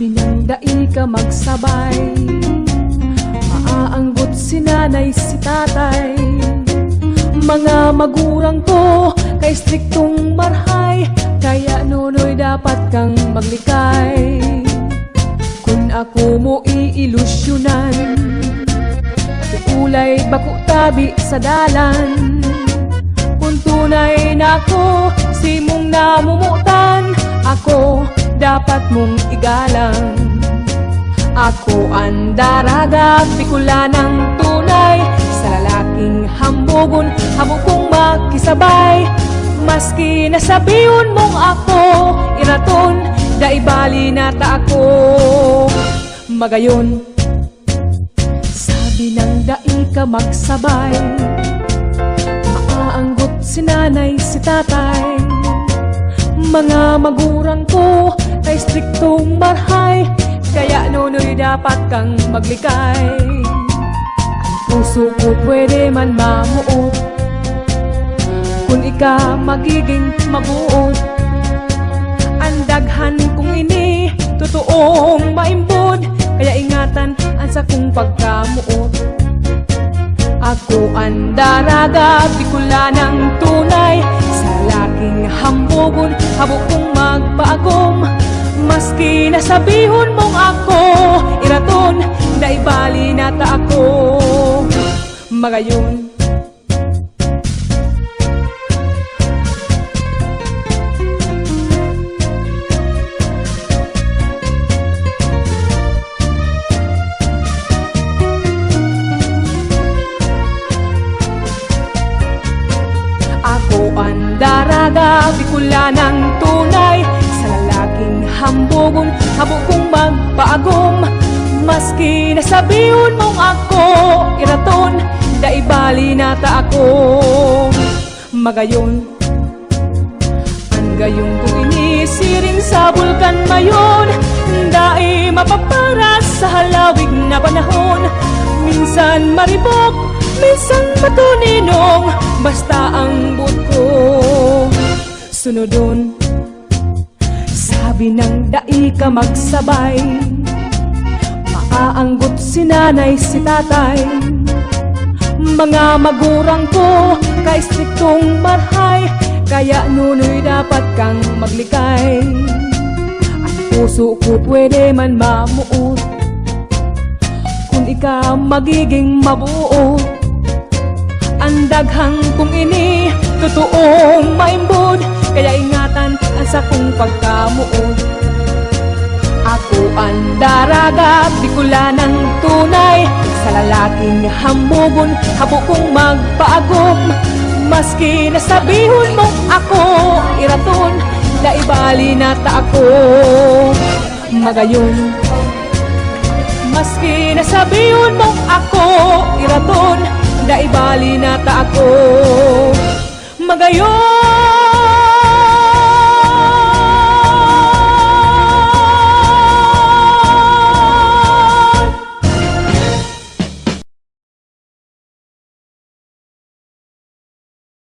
Sabi ng dai ka magsabay, maaanggot si nanay si tatay. Mga magurang ko kay striktong marhay, kaya nunoy dapat kang maglikay. Kung ako mo iilusyonan, ulay bako tabi sa dalan. Kung tunay na ako si mong namumutan, ako dapat mong igalang. Ako ang daraga, pikula ng tunay, sa lalaking hambugon, habog kong makisabay. Maski nasabiyon mong ako iraton, daibali na ta ako magayon. Sabi ng dai ka magsabay, maaanggot si nanay si tatay. Mga magurang ko kay striktong marhay, kaya nunoy dapat kang maglikay. Ang puso ko pwede man mamuot, kung ika magiging mabuot. Ang daghan kong ini totoong maimbod, kaya ingatan ang sa kong pagkamuot. Ako ang daraga, pikula ng tunay, sa laking hambugon, habog kong magpaagom. Maski nasabihon mong ako iraton, daibali na ta ako magayon. Ako ang daraga, pikula ng tunay, sa lalaking hambugon, habog kong magpaagom. Maski nasabihon mong ako iraton, daibali na ta ako magayon. Ang gayong kong inisiring sa bulkan mayon, dai mapaparas sa halawig na panahon. Minsan maribok, minsan matuninong, basta ang buot ko sunodon. Sabi ng dai ka magsabay, maaanggot si nanay si tatay. Mga magurang ko kay striktong marhay, kaya nunoy dapat kang maglikay. Ang puso ko pwede man mamuot, kung ika magiging mabuo. Ang daghang kong ini totoong maimbod, kaya ingatan ang sa kong pagkamuot. Ako ang daraga, pikula ng tunay, sa lalaking hambugon, habog kong magpaagom. Maski nasabihon mong ako iraton, daibali na ta ako magayon. Maski nasabihon mong ako iraton, daibali na ta ako magayon.